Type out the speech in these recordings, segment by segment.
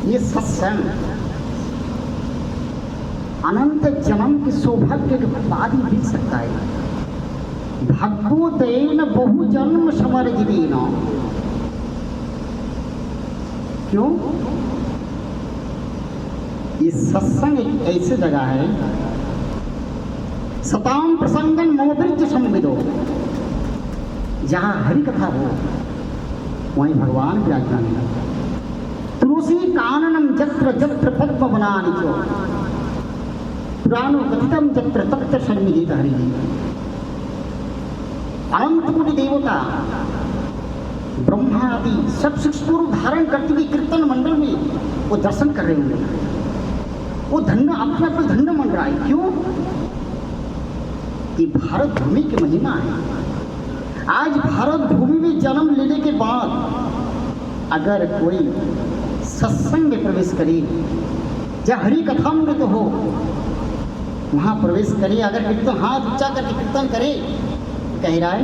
ये सत्संग अनंत जन्म के सौभाग्य के बाद ही मिल सकता है। भगवतेन बहु जन्म समर्जितेन। क्यों? ये सत्संग एक ऐसी जगह है, सताम प्रसंगन मोहब्बत संविदो, जहां हरि कथा हो वहीं भगवान विराजमान है। तुलसी काननम जत्र जत्र पद्म बनानि चो पुराणो कथितम जत्र तत्र सन्निहित हरि। अनंत कोटि देवता ब्रह्मा आदि सब सूक्ष्म रूप धारण करते हुए कीर्तन मंडल में वो दर्शन कर रहे होंगे। वो धन्य अपने आप धन्य मन रहा है। क्यों? कि भारत भूमि की महिमा है। आज भारत भूमि में जन्म लेने के बाद अगर कोई सत्संग में प्रवेश करे, जहाँ हरि कथामृत हो वहाँ प्रवेश करे, अगर कीर्तन हाथ ऊंचा करके कीर्तन करे, कह रहा है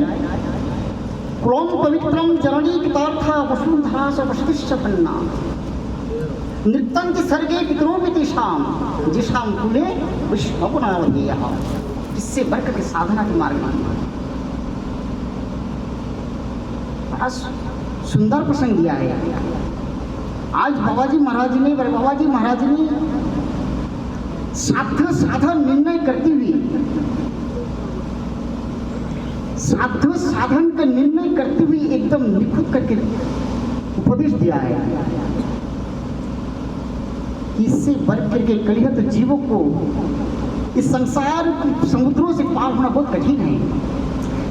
क्लोम पवित्रम जननी कृतार्था वसुंधरा स वसुतिष्ठपन्ना नृत्यन्ति सर्गे पितरों तेषाम जिषाम कुले विश्वपुनावधेयः। इससे बढ़कर के साधना के मार्ग में बड़ा सुंदर प्रसंग दिया है। आज बाबाजी महाराज ने साध्य साधन निर्णय करते हुए, साध्य साधन का निर्णय करते हुए एकदम निखुद करके उपदेश दिया है। इससे बढ़ करके कलियुग जीवों को इस संसार समुद्रों से पार होना बहुत कठिन है,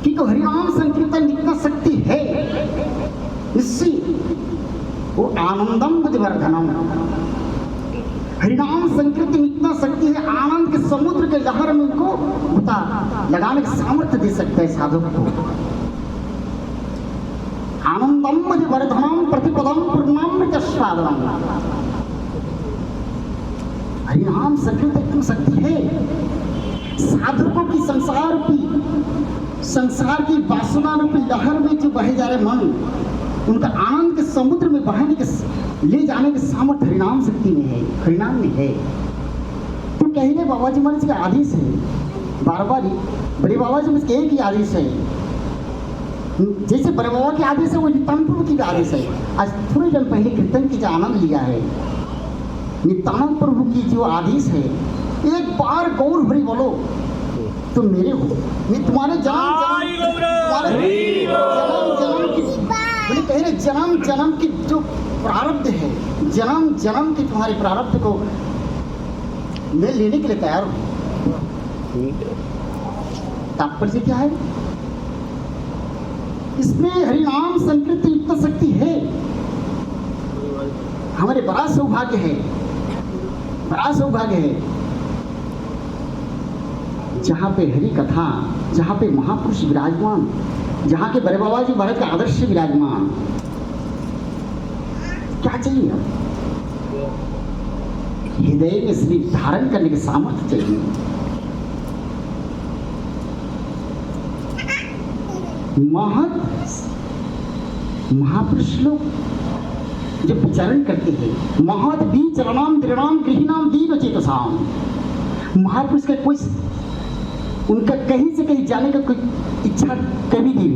क्योंकि हरिनाम संकीर्तन इतना शक्ति है, इससे वो आनंदम बुद्धिवर्धनम। हरिनाम संकीर्तन इतना शक्ति है, आनंद के समुद्र के लहर में उनको उता लगाने का सामर्थ्य दे सकता है साधक को। आनंदम बुद्धिवर्धनम प्रतिपदम पूर्णामृत स्वादनम। हरिनाम संकीर्तन इतनी शक्ति है, साधकों की संसार की वासना रूपी लहर में जो बहे जा रहे मन, उनका आनंद के समुद्र में बहाने के ले जाने के सामर्थ्य हरिनाम शक्ति में है, हरिनाम में है। तो कहीं बाबा जी महाराज का आदेश है, बार बार बड़े बाबा जी महाराज के एक ही आदेश है, जैसे बड़े बाबा के आदेश है वो नित्यानंद की भी आदेश है। आज थोड़े दिन पहले कीर्तन की जो आनंद लिया है, नित्यानंद प्रभु की जो आदेश है, एक बार गौर हरि बोलो तो मेरे हो, मैं तुम्हारे जन्म जन्म की जो प्रारब्ध है, जन्म की तुम्हारे प्रारब्ध को मैं लेने के लिए तैयार हूँ। तात्पर्य क्या है? इसमें हरिनाम संकीर्तन इतना शक्ति है, हमारे बड़ा सौभाग्य है जहाँ पे हरि कथा, जहाँ पे महापुरुष विराजमान, जहाँ के बड़े बाबा जी महाराज का आदर्श विराजमान, क्या चाहिए? हृदय में श्री धारण करने के सामर्थ्य चाहिए। महापुरुष लोग जब विचारण करते हैं, महत भी चरणाम दृणाम गृहिणाम दीन चेतसाम। महापुरुष का कोई उनका कहीं से कहीं जाने का कोई इच्छा कभी नहीं,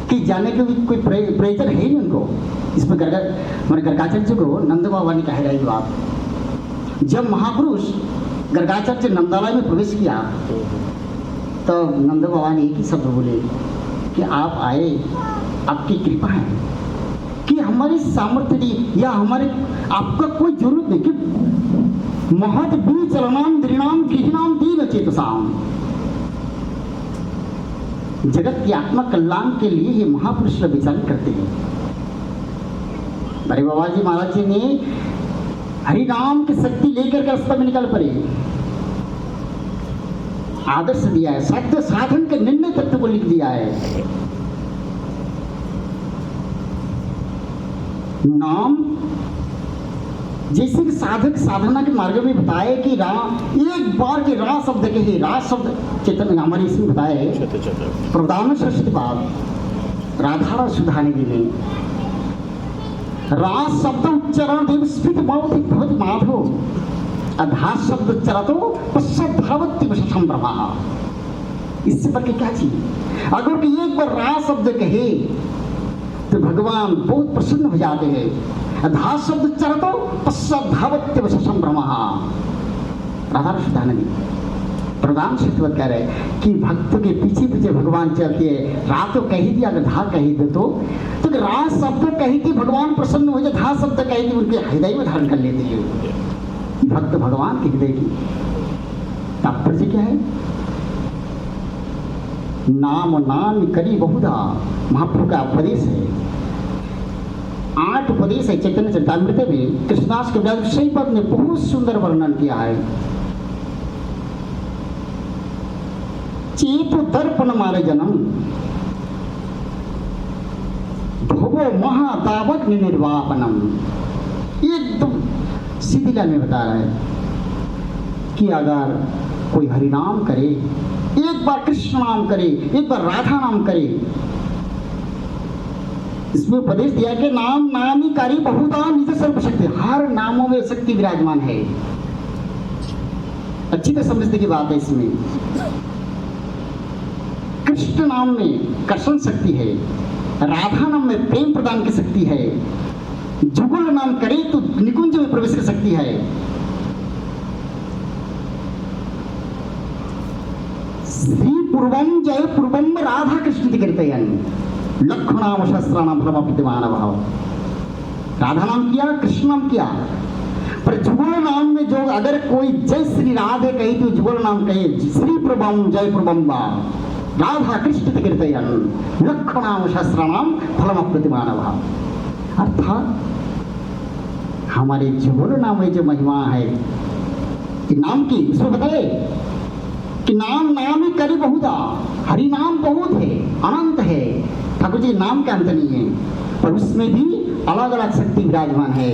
कि जाने का भी कोई प्रयोजन है नहीं उनको। इस पर गर्गाचार्य को नंद बाबा ने कहा रही बात, जब महापुरुष गर्गाचार्य नंदालय में प्रवेश किया तो नंद बाबा ने एक ही शब्द बोले कि आप आए, आपकी कृपा है, कि हमारी सामर्थ्य या हमारे आपका कोई जरूरत नहीं, कि महत भी चरणाम दृणाम गृहिणाम दीन चेतसाम। जगत की आत्मा कल्याण के लिए ये महापुरुष विचार करते हैं। बड़े बाबा जी महाराज जी ने हरिनाम की शक्ति लेकर के रास्ते में निकल पड़े, आदर्श दिया है, साध्य साधन के निर्णय तत्व को लिख दिया है। नाम जैसे कि साधक साधना के मार्ग में बताए कि एक बार के रा शब्द के ही रा शब्द चेतन हमारे इसमें बताए प्रधान सरस्वती बात राधा सुधाने के लिए रास शब्द उच्चारण देव स्फीत भवति भवति माधव, अधा शब्द उच्चारतो पश्चात धावति वशम ब्रह्मा। इससे बढ़ के क्या चाहिए? अगर कि एक बार रा शब्द कहे तो भगवान बहुत प्रसन्न हो जाते हैं। अधा शब्द उच्चारतो पश्चात धावति वशम ब्रह्मा। राधा सुधानंदी प्रधान शिष्य कह रहे कि भक्त के पीछे पीछे भगवान चलते हैं। रा तो कह ही दिया, अगर धा कह दे तो रा शब्द कही थी भगवान प्रसन्न हो जाए, धा शब्द कही थी उनके हृदय में धारण कर लेते हैं। भक्त भगवान के हृदय की तात्पर्य क्या है? नाम नाम करी बहुधा, महाप्रभु का उपदेश है। 8 उपदेश है चैतन्य चरितामृत में। कृष्णाष्टक के व्यास सही पद ने बहुत सुंदर वर्णन किया है। चेत दर्पण मारे जन्म भवो महादावक निर्वापनम। एकदम सीधी लाइन में बता रहा है कि अगर कोई हरिनाम करे, एक बार कृष्ण नाम करे, एक बार राधा नाम करे, इसमें उपदेश दिया कि नाम नामी कारी बहुधा निज सर्व शक्ति। हर नामों में शक्ति विराजमान है। अच्छी तरह समझने की बात है। इसमें कृष्ण नाम में कर्षण शक्ति है, राधा नाम में प्रेम प्रदान की शक्ति है, जुगल नाम करे तो निकुंज में प्रवेश की शक्ति है। श्री पूर्वम जय पूर्वम राधा कृष्ण कीर्तयन लक्षणाम शस्त्राणाम फलम प्रतिमान भाव। राधा नाम किया, कृष्ण नाम किया, पर जुगल नाम में जो अगर कोई जय श्री राधे कही तो जुगल नाम कहे श्री प्रभम जय प्रभम राधा कृष्ण कीर्तयन लक्षणाम शस्त्राणाम फलम प्रतिमान भाव। अर्थात हमारे जुगल नाम में जो महिमा है कि नाम की, उसमें बताए कि नाम नाम ही करी बहुधा, हरि नाम बहुत है, अनंत है। ठाकुर जी नाम का अंत नहीं है, पर उसमें भी अलग अलग शक्ति विराजमान है।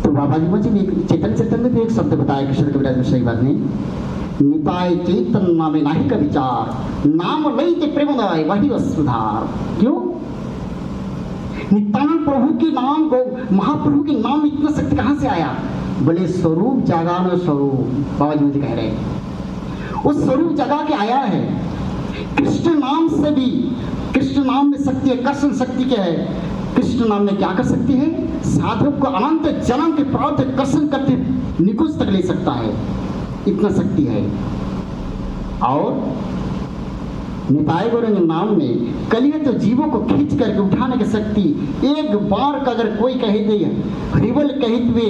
तो बाबा जी मुझे भी चेतन चेतन में एक शब्द बताया कृष्ण कविराज में सही बात नहीं। निताय चेतन नामे नाही का विचार, नाम लईते प्रेमदाय वही वसुधार। क्यों? नित्यानंद प्रभु के नाम को, महाप्रभु के नाम में इतना शक्ति कहाँ से आया? बोले स्वरूप जागानो स्वरूप। बाबा जी मुझे कह रहे हैं उस स्वरूप जगा के आया है। कृष्ण नाम से भी, कृष्ण नाम में शक्ति है, कर्षण शक्ति क्या है? कृष्ण नाम में क्या कर सकती है? साधक को अनंत जन्म के प्राप्त कर्षण करते निकुंज तक ले सकता है, इतना शक्ति है। और निताय गौरंग नाम में कलिए तो जीवों को खींच करके उठाने की शक्ति। एक बार का अगर कोई कह दे हरिबल कहते हुए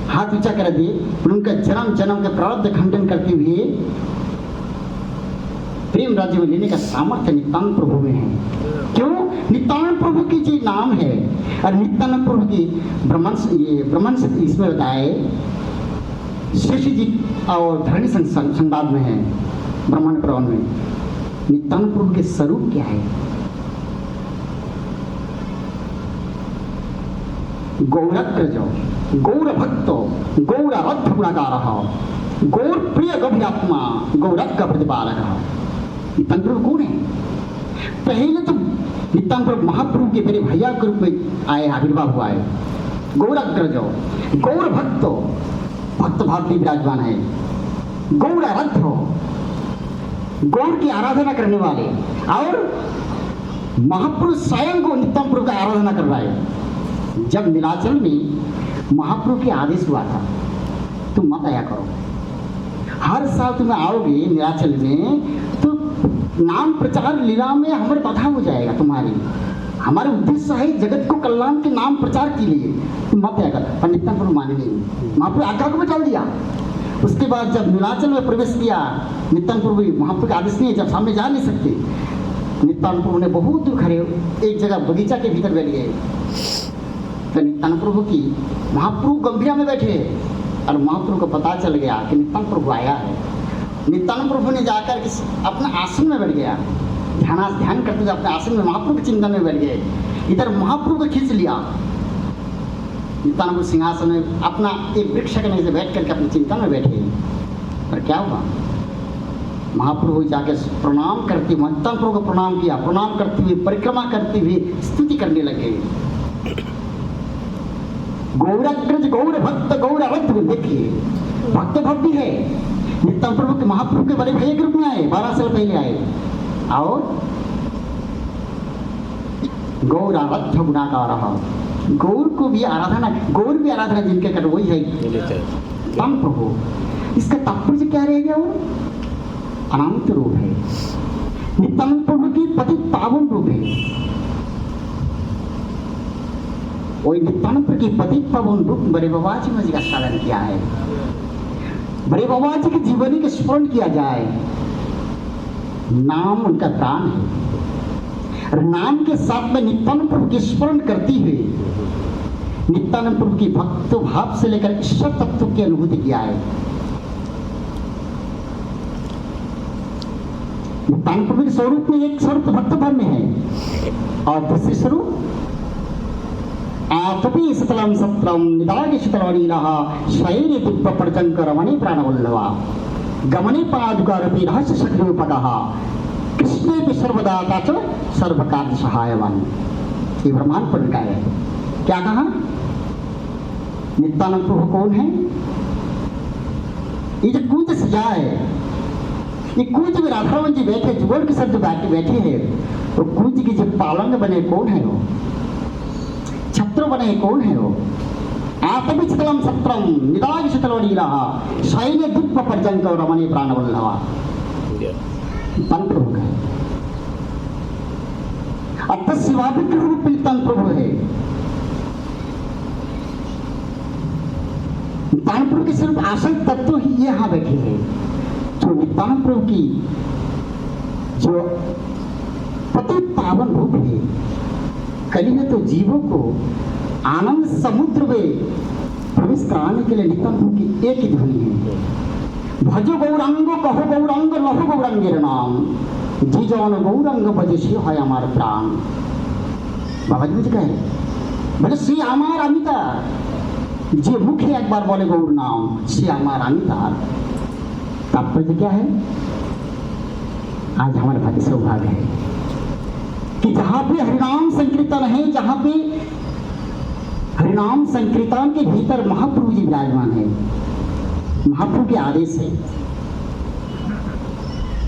हाथ ऊंचा कर दे, उनका जन्म जन्म के प्रारब्ध खंडन करते हुए प्रेम राज्य में लेने का सामर्थ्य नित्यानंद प्रभु में है। क्यों? नित्यानंद प्रभु की जो नाम है, और नित्यानंद प्रभु की ब्रह्मन इसमें बताए शेष जी और धरणी संवाद में है। ब्रह्मांड पुराण में नित्यानंद प्रभु के स्वरूप क्या है? गौरग्रजो गौर भक्तो गौर रथ गुणाकार गौर प्रिय गभ्यात्मा गौरग प्रतिपालक। नित्यानंद प्रभु कौन है? पहले तो नित्यानंद प्रभु महाप्रभु के मेरे भैया के रूप में आए, आविर्भाव हुआ है। गौरग्रजो गौर भक्तो, भक्त भाव भी विराजमान है। गौर रथ हो, गौर की आराधना करने वाले, और महापुरुष स्वयं को नित्यानंद प्रभु का आराधना कर रहा है। जब नीलाचल में महाप्रभु के आदेश हुआ था तुम मत आया करो, हर साल तुम आओगे नीलाचल में तो नाम प्रचार लीला में हमारे बाधा हो जाएगा तुम्हारी। हमारे उद्देश्य है जगत को कल्याण के नाम प्रचार के लिए, तुम मत आया कर। पर नित्यानंद प्रभु माने नहीं, महाप्रभु आज्ञा को बचाल दिया। उसके बाद जब नीलाचल में प्रवेश किया नित्यानंद प्रभु, महाप्रभु का आदेश नहीं है, जब सामने जा नहीं सकते, नित्यानंद प्रभु ने बहुत दुख हरे एक जगह बगीचा के भीतर बैठ गए। तो नित्यानंद प्रभु की, महाप्रभु गंभीरा में बैठे और महाप्रभु को पता चल गया कि नित्यानंद प्रभु आया है। नित्यानंद प्रभु ने जाकर अपने आसन में बैठ गया, ध्यान करते हुए अपने आसन में महाप्रभु के चिंतन में बैठ गए। इधर महाप्रभु को खींच लिया, नित्यानंद प्रभु सिंहासन में अपना एक वृक्ष के नीचे बैठ करके अपने चिंतन में बैठे। पर क्या हुआ? महाप्रभु जाके प्रणाम करते, नित्यानंद प्रभु को प्रणाम किया, प्रणाम करते हुए परिक्रमा करते हुए स्तुति करने लगे। गौराग्रज गौर भक्त गौर अवध में देखिए भक्त भक्त भी है। नित्यानंद प्रभु के महाप्रभु के बड़े भैया के रूप में आए, 12 साल पहले आए। और गौर आराध्य गुणाकार रहा, गौर को भी आराधना, गौर भी आराधना जिनके कर वही है नित्यानंद प्रभु। इसका तात्पर्य क्या रहेगा? वो अनंत रूप है, नित्यानंद प्रभु की पति पावन रूप है। वही नित्यानंद प्रभु की पति पावन रूप बड़े बाबा जी ने का स्मरण किया है। बड़े बाबा जी की जीवनी का स्मरण किया जाए, नाम उनका प्राण है। और नाम के साथ में नित्यानंद प्रभु की स्मरण करती हुई नित्यानंद प्रभु की भक्त भाव से लेकर ईश्वर तत्व की अनुभूति किया है। नित्यानंद प्रभु के स्वरूप में एक स्वरूप भक्त भाव में है और दूसरे स्वरूप आतपी शीतलम सत्रम निदाग शीतलवनीलः शयने दिव्य प्रजंकर रमणे प्राणवल्लभा गमने पादुकारपि रहस्य सक्रियोपगः कृष्णे भी सर्वदाता च सर्वकार्य सहायवान। ये ब्रह्मांड पर का है। क्या कहा? नित्यानंद प्रभु कौन है? ये जो कूच सजा है, ये कूच में राधारमन जी बैठे, जुगल के साथ जो बैठे हैं, तो कूच की जो पालंग बने कौन है? वो छत्र बने कौन है? वो आतपि शीतलम सत्रम निदाग शीतलवनीलः शयने दिव्य प्रजंकर रमणे प्राणवल्लभा। तंत्र प्रभु है, अतः शिवाभिग्रह रूप तंत्र प्रभु है। नित्यानंद प्रभु के स्वरूप आसन तत्व ही ये यहाँ बैठे हैं। जो नित्यानंद प्रभु की जो पति पावन रूप है, कली ने तो जीवों को आनंद समुद्र में प्रवेश कराने के लिए नित्यानंद प्रभु की एक ही ध्वनि है, भजो गौरांग कहो गौरांग लहो गौरांगेर नाम जी जवान गौरांग भजे श्री है हमार प्राण। बाबा जी मुझे कहे बोले श्री हमार अमिता जे मुख्य एक बार बोले गौर नाम श्री हमार अमिता। तात्पर्य क्या है? आज हमारे भाग्य सौभाग्य है कि जहां पे हरिनाम संकीर्तन है, जहां पे हरिनाम संकीर्तन के भीतर महाप्रभु जी विराजमान है। महाप्रभु के आदेश है,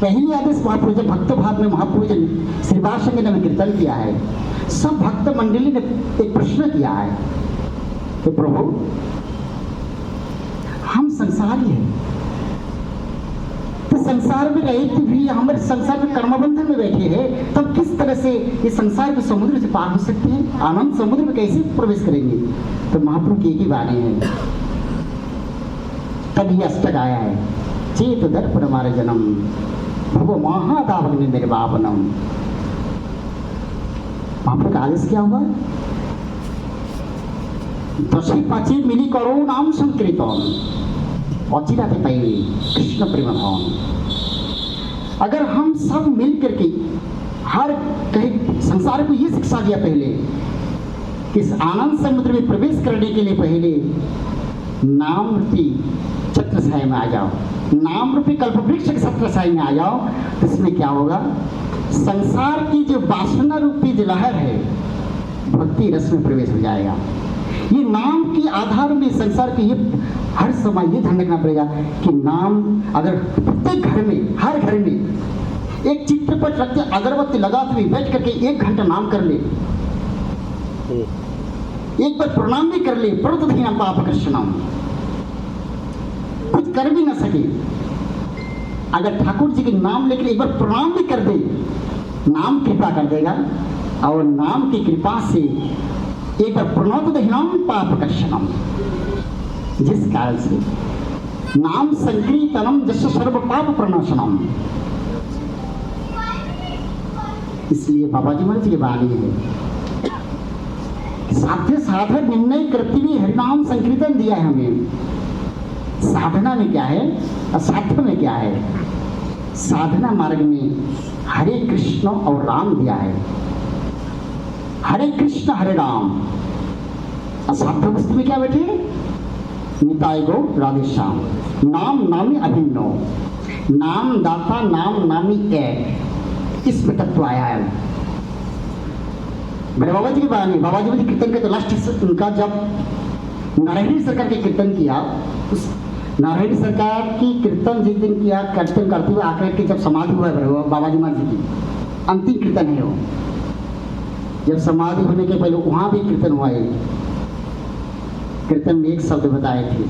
पहली आदेश महाप्रभु जब भक्त भाव में महाप्रभु जी श्रीवास संघ ने कीर्तन किया है, सब भक्त मंडली ने एक प्रश्न किया है कि प्रभु हम संसारी हैं, तो संसार में रहते भी हमारे संसार में कर्मबंधन में बैठे हैं, तब किस तरह से ये संसार के समुद्र से पार हो सकते हैं? आनंद समुद्र में कैसे प्रवेश करेंगे? तो महाप्रभु की एक ही वाणी है, तब ये अष्टक आया है, चेत दर्पण हमारे जन्म भगो महादावग्नि निर्वापनम। महाप्रभु का आदेश क्या हुआ? दशी पाची मिली करो नाम संकीर्तन अचिरा थे पहले कृष्ण प्रेम भवन। अगर हम सब मिल करके हर कहीं संसार को ये शिक्षा दिया पहले कि इस आनंद समुद्र में प्रवेश करने के लिए पहले नाम रूपी छत्रछाया में आ जाओ, नाम रूपी कल्प वृक्ष के छत्रछाया में आ जाओ, तो इसमें क्या होगा? संसार की जो वासना रूपी जो लहर है, भक्ति रस में प्रवेश हो जाएगा। ये नाम के आधार में संसार के ये हर समय ये ध्यान रखना पड़ेगा कि नाम अगर प्रत्येक घर में, हर घर में एक चित्रपट रख के अगरबत्ती लगाते हुए बैठ करके 1 घंटा नाम कर ले, एक बार प्रणाम भी कर ले, प्रोतधीनम पाप कृष्णम, कुछ कर भी ना सके, अगर ठाकुर जी के नाम लेकर एक बार प्रणाम भी कर दे, नाम कृपा कर देगा और नाम की कृपा से एक बार प्रणोतधीनम पाप कृष्णम, जिस कारण से नाम संकीर्तनम जस सर्व पाप प्रणाशनम। इसलिए बाबा जी महाराज की वाणी है, साध्य साधन निर्णय करते हुए हरिनाम संकीर्तन दिया है हमें। साधना में क्या है, असाध्य में क्या है? साधना मार्ग में हरे कृष्ण और राम दिया है, हरे कृष्ण हरे राम। असाध्य वस्तु में क्या बैठे? निताय गो राधे श्याम, नाम नामी अभिन्नो, नाम दाता नाम नामी एक, इसमें तत्व आया है। मेरे बाबा जी की बाणी, बाबा जी मुझे कीर्तन के तो लास्ट उनका जब नारायणी सरकार के कीर्तन किया, उस नारायणी सरकार की कीर्तन जिस दिन किया, कीर्तन करते हुए आकर के जब समाधि हुआ है बाबा जी महाराज जी की अंतिम कीर्तन है वो, जब समाधि होने के पहले वहाँ भी कीर्तन हुआ है। कीर्तन में एक शब्द बताए थे,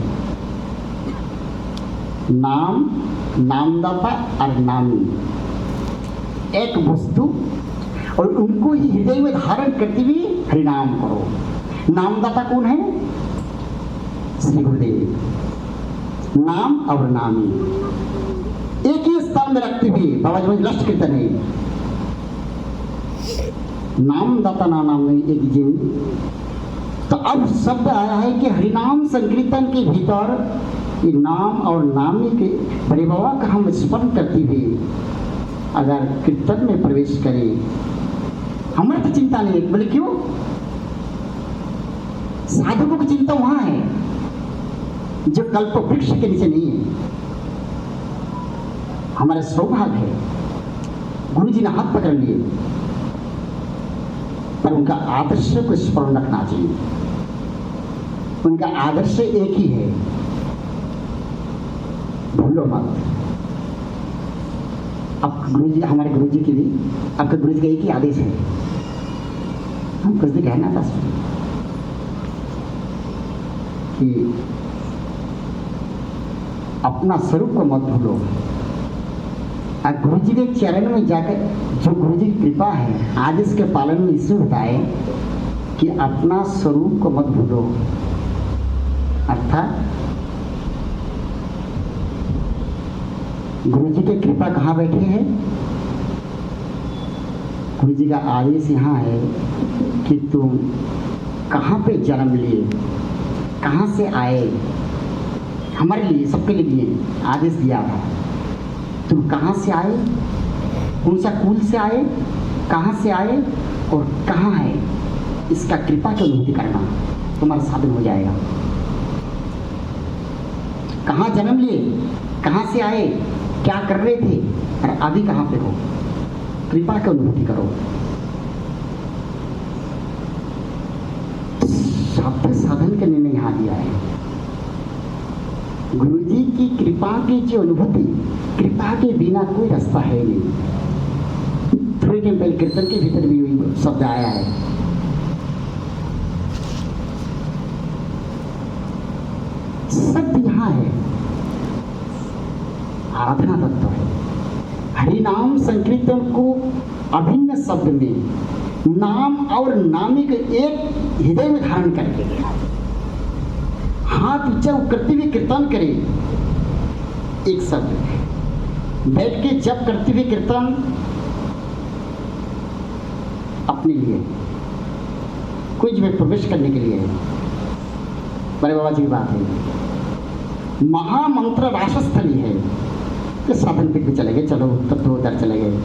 नाम, नामदाता और नामी, एक वस्तु और उनको ही हृदय में धारण करते हुए हरिनाम करो। नामदाता कौन है? श्री गुरुदेव। नाम और नामी एक ही स्थान में रखते हुए बाबा जी लास्ट कीर्तन है, नामदाता ना नाम नहीं एक जीव। तो अब शब्द आया है कि हरिनाम संकीर्तन के भीतर ये नाम और नामी के बड़े बाबा का हम स्मरण करते हुए अगर कीर्तन में प्रवेश करें, हमारी तो चिंता नहीं है। बोले क्यों? साधकों की चिंता वहां है जो कल्प वृक्ष के नीचे नहीं है। हमारा सौभाग्य है, गुरु जी ने हाथ पकड़ लिए, पर उनका आदर्श को स्मरण रखना चाहिए। उनका आदर्श एक ही है, भूलो मत। अब गुरु जी, हमारे गुरु जी की भी, आपके गुरु जी का एक ही आदेश है, हम कुछ भी कहना बस कि अपना स्वरूप को मत भूलो। और गुरु जी के चरण में जाकर जो गुरु जी की कृपा है, आज इसके पालन में इससे होता है कि अपना स्वरूप को मत भूलो। अर्थात गुरु जी की कृपा कहाँ बैठे हैं? गुरु जी का आदेश यहाँ है कि तुम कहाँ पे जन्म लिए, कहाँ से आए, हमारे लिए, सबके लिए आदेश दिया था। तुम कहाँ से आए, कौन सा कुल से आए, कहाँ से आए और कहाँ है, इसका कृपा की अनुभूति करना तुम्हारा साधन हो जाएगा। कहाँ जन्म लिए, कहाँ से आए, क्या कर रहे थे और अभी कहाँ पे हो, कृपा की अनुभूति करो। शब्द साधन के निर्णय यहाँ दिया है। गुरु जी की कृपा की जो अनुभूति, कृपा के बिना कोई रास्ता है नहीं। थोड़ी टाइम पहले कीर्तन के भीतर भी वही शब्द आया है। शब्द यहाँ है, आराधना तत्व है। हरिनाम संकीर्तन को अभिन्न शब्द में नाम और नामी के एक हृदय में धारण करके हाथ ऊंचा करते हुए कीर्तन करे। एक शब्द बैठ के जब करते हुए कीर्तन अपने लिए, कुछ में प्रवेश करने के लिए है। बड़े बाबा जी की बात है, महामंत्र रासस्थली है कि साधन पे भी चले गए, चलो तब तो उधर चले गए।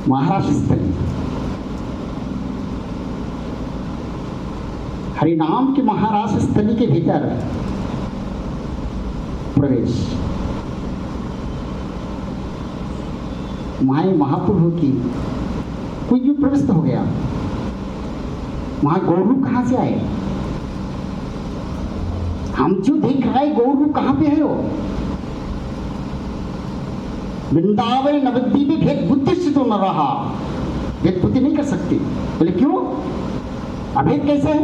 महाराष्ट्र स्थली हरिनाम के महाराष्ट्र स्थली के भीतर प्रवेश, वहां महाप्रभु की कुछ भी प्रविष्ट हो गया। वहां गौरव कहां से आए? हम जो देख रहे हैं गौरव कहां पे है? वो वृंदावन नवद्वीप में भेद बुद्धि से तो न रहा, भेद बुद्धि नहीं कर सकती। बोले क्यों? अभेद कैसे है?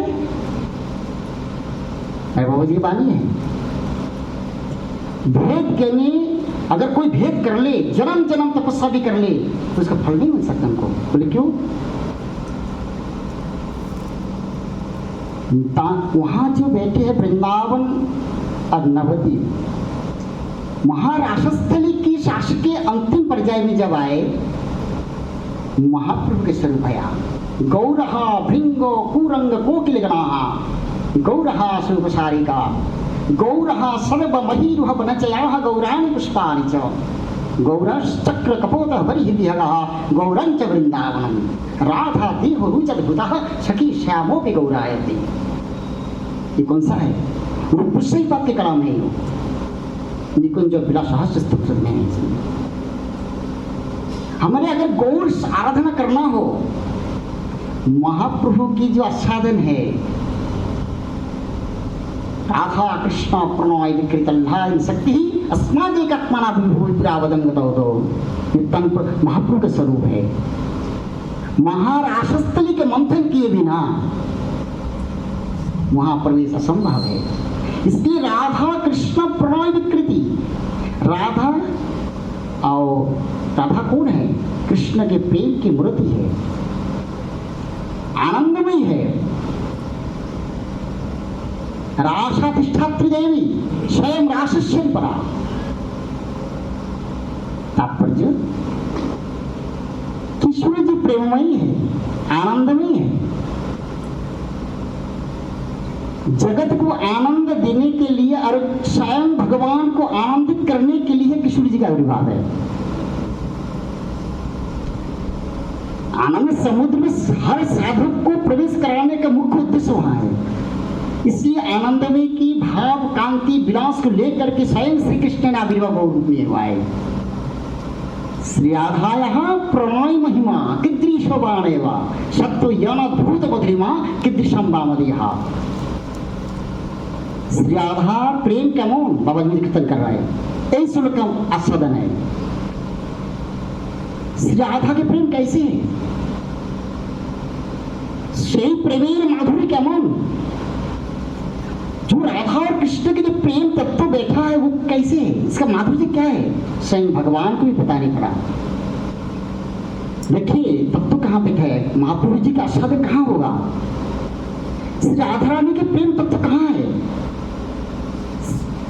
बाबा जी की बानी है। भेद के लिए अगर कोई भेद कर ले, जन्म जन्म तपस्या भी कर ले, तो उसका फल नहीं मिल सकता हमको। बोले क्यों? वहां जो बैठे हैं वृंदावन और नवद्वीप, महाराष्ट्रस्थली की शासकीय अंतिम पर्याय में जब आए, महाप्रभु के स्वरूप आया। गौरहा भृंगो कुरंग कोकिलगणाः गौरहा स्वरूपसारिका गौरहा सर्वमहीरुह वनचयाः गौराणि पुष्पाणि च गौरश्चक्र कपोतः बर्हिविहगः गौरञ्च वृंदावनम् राधा देहो रुचद्भुतः सखी श्यामोऽपि गौरायते। ये कौन सा है? वो पुष्पी बात के कलाम है। निकुंज विलास सहस्र स्तुति में है। हमारे अगर गौर आराधना करना हो महाप्रभु की जो आस्वादन है, राधा कृष्ण प्रणय विकृत शक्ति अस्मादेकात्मना विभूतिरावदन गतौ, महाप्रभु का स्वरूप है। महारासस्थली के मंथन किए बिना वहां प्रवेश असंभव है। इसलिए राधा कृष्ण प्रणय विकृति, राधा और राधा कौन है? कृष्ण के प्रेम की मूर्ति है, आनंदमयी है। रासाधिष्ठात्री देवी स्वयं रासस्य परा। तात्पर्य, किशोर जी प्रेममयी है, आनंदमयी है। जगत को आनंद देने के लिए और स्वयं भगवान को आनंदित करने के लिए किशोर जी का आविर्भाव है। आनंद समुद्र में हर साधक को प्रवेश कराने का मुख्य उद्देश्य वहां है। इसलिए आनंदमय की भाव कांति विलास को लेकर के स्वयं श्री कृष्ण ने आविर्भाव रूप में हुआ है। श्री राधायाः प्रणय महिमा कीदृशवाणेव सत्तो यनद्भुत मधुरिमा कीदृशं वामदेहा। श्री राधा प्रेम केमन बाबा जी कीर्तन कर रहा है, यही श्लोक का आस्वादन है। श्री राधा के प्रेम कैसे है, সেই প্রেমের माधुर्य কেমন, जो राधा और कृष्ण के जो प्रेम तत्व बैठा है वो कैसे है, इसका माधुर्य क्या है, स्वयं भगवान को भी पता नहीं पड़ा। देखिए तत्व कहाँ बैठा है, महाप्रभु जी का आस्वादन कहाँ होगा, श्री राधा रानी के प्रेम तत्व कहाँ है।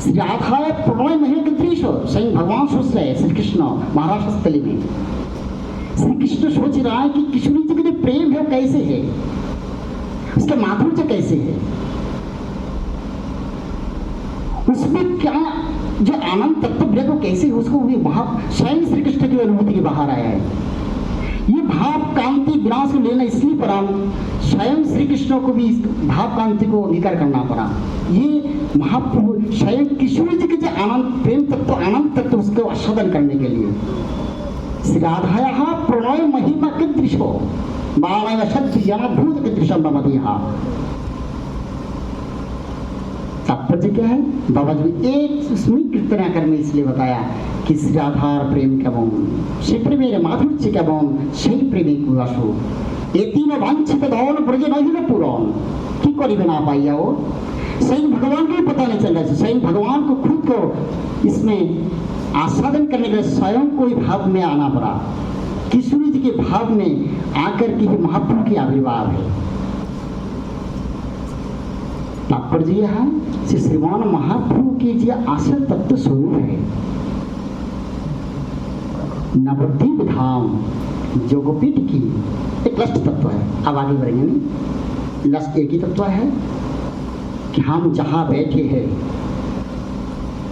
श्री राधा प्रणय महिमा के दृश्य स्वयं भगवान सोच रहे हैं। श्री कृष्ण महाराज स्थली में श्री कृष्ण सोच रहा है कि किशोरी जी के जो प्रेम है वो कैसे है, उसका माधुर्य कैसे है, उसमें क्या जो आनंद तत्व ब्रह्म वो कैसे है, उसको भी भाव स्वयं श्री कृष्ण की अनुभूति के बाहर आया है। ये भाव कांति विलास को लेना इसलिए पड़ा, स्वयं श्री कृष्ण को भी इस भाव कांति को अंगीकार करना पड़ा। ये महाप्रभु स्वयं किशोर जी के जो आनंद प्रेम तत्व आनंद तत्व उसको आस्वादन करने के लिए श्री राधायाः प्रणय महिमा कीदृशो वामदेव सत्तो यनद्भुत कीदृशं वामदेहा। तात्पर्य क्या है, बाबा जी एक उसमें कीर्तन आकर में इसलिए बताया कि श्री राधार प्रेम केमन, से प्रेमेर माधुर्य केमन, সেই প্রেমিক উল্লাসু এতিন वांछित धन ब्रज नहिल पूरन, की करिबे ना पाइया वो स्वयं भगवान को भी पता नहीं चल रहा है। स्वयं भगवान को खुद को इसमें आस्वादन करने के लिए स्वयं को ही भाव में आना पड़ा। किशोरी जी के भाव में आकर के ही महाप्रभु की आविर्भाव है। तात्पर्य यह है कि श्रीमान महाप्रभु की जो आश्रय तत्व स्वरूप है, नवद्वीप धाम जोगपीठ की एक लस्ट तत्व है। अब आगे बढ़ेंगे नहीं, लस्ट एक ही तत्व है कि हम जहाँ बैठे हैं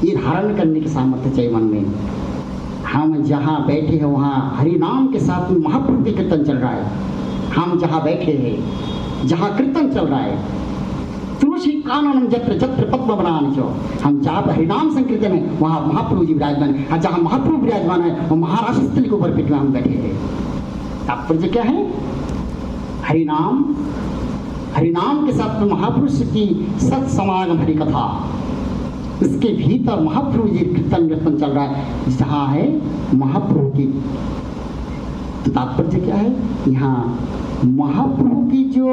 ये धारण करने की सामर्थ्य चाहिए मन में। हम जहाँ बैठे हैं वहाँ हरि नाम के साथ में महाप्रभु के कीर्तन चल रहा है। हम जहाँ बैठे हैं, जहाँ कीर्तन चल रहा है, तुलसी कानन जत्र जत्र पद्म बनान जो, हम जहाँ पर हरिनाम संकीर्तन है वहाँ महाप्रभु जी विराजमान है। जहाँ महाप्रभु विराजमान है वो महाराज स्थली के ऊपर पीठ में हम बैठे हैं। तात्पर्य क्या है, हरिनाम के साथ में महापुरुष की सत समागम हरि कथा, इसके भीतर महाप्रभु जी कीर्तन चल रहा है जहाँ है महाप्रभु की। तो तात्पर्य क्या है, यहाँ महाप्रभु की जो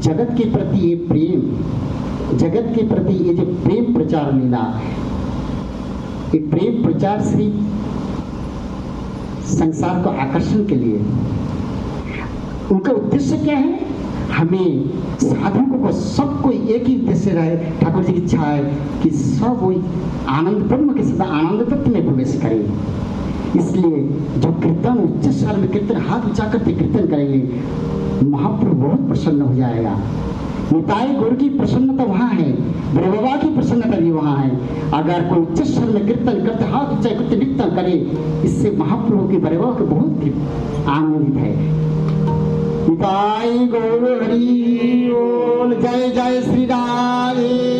जगत के प्रति ये प्रेम, जगत के प्रति ये जो प्रेम प्रचार लीला, ये प्रेम प्रचार श्री संसार को आकर्षण के लिए, उनका उद्देश्य क्या है, हमें साधकों को सबको एक ही उद्देश्य रहे। ठाकुर जी की इच्छा है कि सब वही आनंद ब्रह्म के सदा आनंद तत्व में प्रवेश करें। इसलिए जो कीर्तन उच्च स्वर में कीर्तन हाथ ऊंचा करके कीर्तन करेंगे, महाप्रभु बहुत प्रसन्न हो जाएगा। निताई गुरु की प्रसन्नता वहाँ है, ब्रह्मवा की प्रसन्नता भी वहाँ है। अगर कोई उच्च स्वर में कीर्तन करते हाथ ऊंचा करते कीर्तन करे, इससे महाप्रभु की ब्रह्मवा को बहुत आनंदित है। निताई गौर हरि बोल, जय जय श्री राधे।